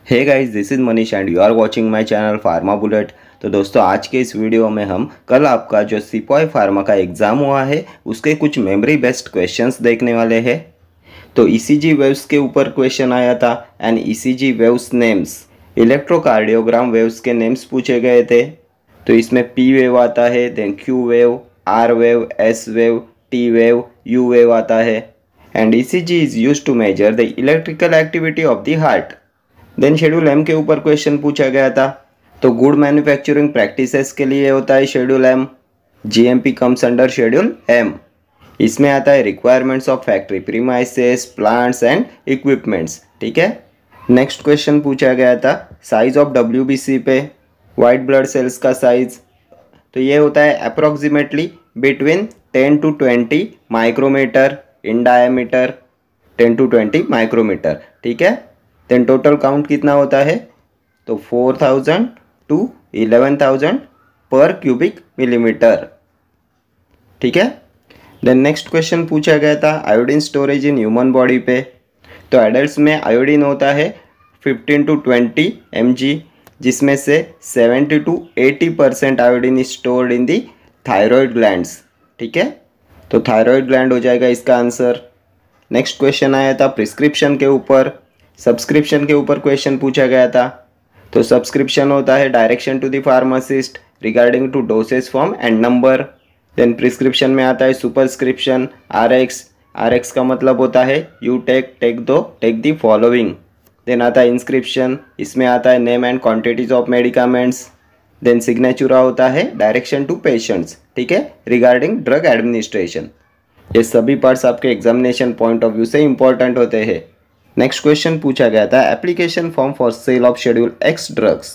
Hey guys, this is Manish and you are watching my channel pharma bullet. तो दोस्तों, आज के इस वीडियो में हम कल आपका जो सिपाही फार्मा का एग्ज़ाम हुआ है उसके कुछ मेमोरी बेस्ड क्वेश्चंस देखने वाले हैं। तो ईसीजी वेव्स के ऊपर क्वेश्चन आया था and ECG waves names, electrocardiogram waves के नेम्स पूछे गए थे। तो इसमें पी वेव आता है, then Q wave, R wave, S wave, T wave, U wave आता है। And ECG is used to measure the electrical activity of the heart. Then schedule M के ऊपर क्वेश्चन पूछा गया था। तो गुड मैन्युफैक्चरिंग प्रैक्टिसेस के लिए होता है schedule M. GMP comes under schedule M. इसमें आता है requirements of factory premises, plants and equipments. ठीक है। नेक्स्ट क्वेश्चन पूछा गया था साइज ऑफ डब्ल्यूबीसी पे, वाइट ब्लड सेल्स का साइज। तो ये होता है approximately between 10 to 20 micrometre in diameter, 10 to 20 micrometre. ठीक है। देन टोटल काउंट कितना होता है? तो 4000 to 11,000 पर क्यूबिक मिलीमीटर। ठीक है। देन नेक्स्ट क्वेश्चन पूछा गया था iodine storage in human body पे। तो एडल्ट्स में आयोडीन होता है 15 to 20 mg, जिसमें से 70 to 80% iodine is stored in the thyroid glands. ठीक है। तो थायराइड ग्लैंड हो जाएगा इसका आंसर। नेक्स्ट क्वेश्चन आया था प्रिस्क्रिप्शन के ऊपर। सब्सक्रिप्शन के ऊपर क्वेश्चन पूछा गया था। तो सब्सक्रिप्शन होता है direction to the pharmacist regarding to dosage form and number. Then prescription में आता है सुपरस्क्रिप्शन, आरएक्स का मतलब होता है you take the following. Then आता है इंस्क्रिप्शन, इसमें आता है name and quantities of medicaments. Then सिग्नेचुरा होता है डायरेक्शन टू पेशेंट्स। ठीक है, रिगार्डिंग ड्रग एडमिनिस्ट्रेशन। ये सभी पार्ट्स आपके एग्जामिनेशन पॉइंट ऑफ व्यू से इंपॉर्टेंट होते हैं। नेक्स्ट क्वेश्चन पूछा गया था application form for sale of schedule X drugs.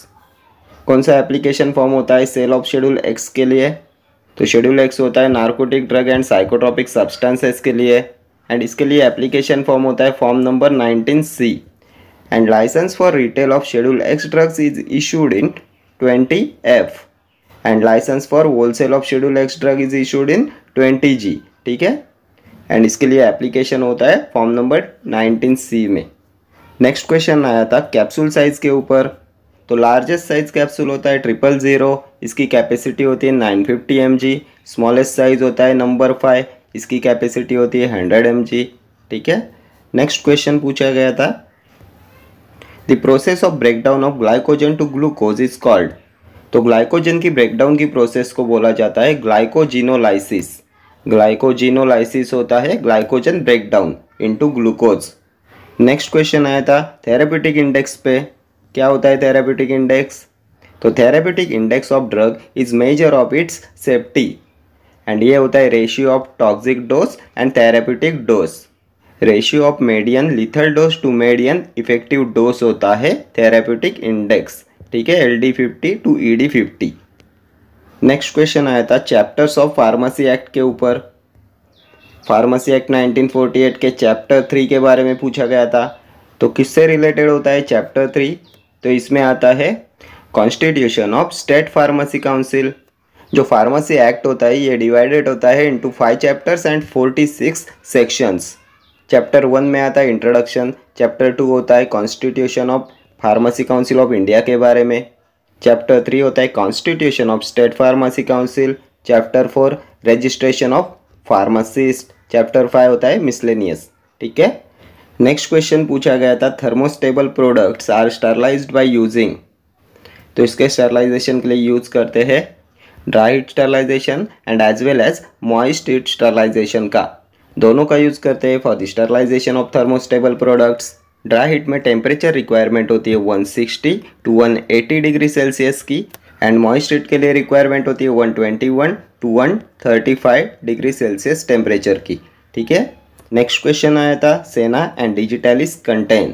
कौन सा एप्लीकेशन फॉर्म होता है सेल ऑफ शेड्यूल एक्स के लिए? तो शेड्यूल एक्स होता है narcotic drug and psychotropic substances के लिए, एंड इसके लिए एप्लीकेशन फॉर्म होता है form number 19C। And licence for retail of schedule X drugs is issued in 20F, and licence for wholesale of schedule X drug is issued in 20G। ठीक है। And इसके लिए application होता है form number 19C में। Next question आया था capsule size के ऊपर। तो लार्जेस्ट साइज कैप्सूल होता है 000, इसकी कैपेसिटी होती है 950 mg। स्मॉलेस्ट साइज होता है नंबर 5, इसकी कैपेसिटी होती है 100 mg। ठीक है। नेक्स्ट क्वेश्चन पूछा गया था the process of breakdown of glycogen to glucose is called. तो ग्लाइकोजन की ब्रेकडाउन की प्रोसेस को बोला जाता है ग्लाइकोजिनोलाइसिस। ग्लाइकोजिनोलाइसिस होता है glycogen breakdown into glucose. Next question आया था थेराप्यूटिक इंडेक्स पे। क्या होता है थेराप्यूटिक इंडेक्स? तो therapeutic index of drug is measure of its safety, and ये होता है ratio of toxic dose and therapeutic dose. Ratio of median lethal dose to median effective dose होता है थेराप्यूटिक इंडेक्स। ठीक है, LD50 to ED50। Next question आया था chapters of pharmacy act के ऊपर। फार्मेसी एक्ट 1948 के चैप्टर 3 के बारे में पूछा गया था। तो किससे रिलेटेड होता है चैप्टर 3? तो इसमें आता है constitution of state pharmacy council. जो फार्मेसी एक्ट होता है ये डिवाइडेड होता है into 5 chapters and 46 sections. Chapter 1 में आता है इंट्रोडक्शन, चैप्टर 2 होता है constitution of pharmacy council of India के बारे में, चैप्टर 3 होता है constitution of state pharmacy council, chapter 4 registration of pharmacist, chapter 5 होता है मिसलेनियस। ठीक है। नेक्स्ट क्वेश्चन पूछा गया था thermostable products are sterilised by using. तो इसके स्टरलाइजेशन के लिए यूज करते हैं dry heat sterilisation and as well as moist heat sterilisation का, दोनों का यूज करते हैं for the sterilisation of thermostable products. Dry heat में टेम्परेचर रिक्वायरमेंट होती है 160 to 180 डिग्री सेल्सियस की, एंड मॉइस्ट हीट के लिए रिक्वायरमेंट होती है 121 to 135 डिग्री सेल्सियस टेम्परेचर की। ठीक है। नेक्स्ट क्वेश्चन आया था सेना एंड डिजिटलिस कंटेन।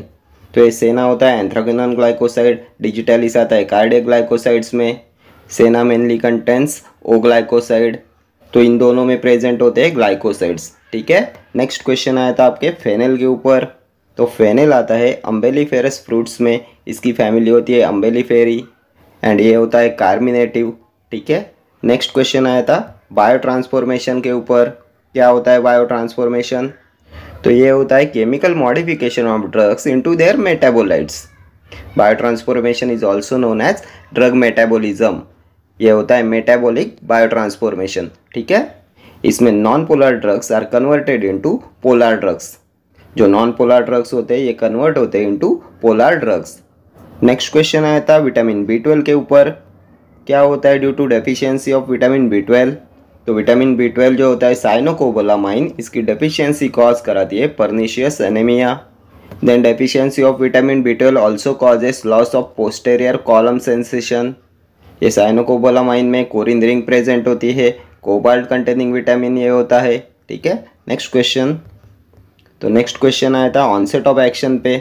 तो ये सेना होता है एंथ्राक्विनोन ग्लाइकोसाइड, डिजिटलिस आता है कार्डियक ग्लाइकोसाइड्स में। सेना मेनली कंटेन्स ओ ग्लाइकोसाइड। तो इन दोनों में प्रेजेंट होते हैं ग्लाइकोसाइड्स। ठीक है। नेक्स्ट क्वेश्चन आया था आपके फेनेल के ऊपर। तो फेनेल आता है अम्बेलिफेरस फ्रूट्स में, इसकी फैमिली होती है अम्बेलिफेरी, एंड ये होता है कार्मिनेटिव। ठीक है। नेक्स्ट क्वेश्चन आया था बायो ट्रांसफॉर्मेशन के ऊपर। क्या होता है बायो ट्रांसफॉर्मेशन? तो ये होता है chemical modification of drugs into their metabolites. Biotransformation is also known as drug metabolism. ये होता है मेटाबॉलिक बायोट्रांसफॉर्मेशन, ठीक है। इसमें non polar drugs are converted into polar drugs. जो नॉन पोलर ड्रग्स होते हैं ये कन्वर्ट होते हैं into polar drugs. Next question आया था विटामिन B12 के ऊपर। क्या होता है due to deficiency of vitamin B12? तो विटामिन B12 जो होता है साइनोकोबालामाइन, इसकी डेफिशिएंसी कॉज कराती है pernicious anaemia. Then deficiency of vitamin B12 also causes loss of posterior column sensation. ये साइनोकोबालामाइन में कोरिन रिंग प्रेजेंट होती है, कोबाल्ट कंटेनिंग विटामिन ये होता है, ठीक है। Next question. तो नेक्स्ट क्वेश्चन आया था ऑनसेट ऑफ एक्शन पे।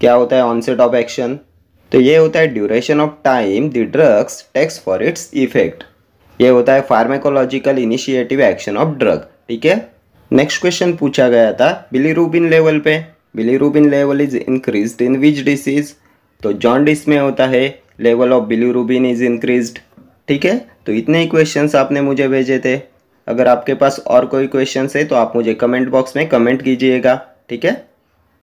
क्या होता है ऑनसेट ऑफ एक्शन? तो ये होता है duration of time the drugs takes for its effect. ये होता है pharmacological initiative action of drug, ठीक है। नेक्स्ट क्वेश्चन पूछा गया था बिलीरुबिन लेवल पे। Bilirubin level is increased in which disease? तो जॉन्डिस में होता है level of bilirubin is increased, ठीक है। तो इतने ही क्वेश्चंस आपने मुझे भेजे थे। अगर आपके पास और कोई क्वेश्चंस है तो आप मुझे कमेंट बॉक्स में कमेंट कीजिएगा, ठीक है।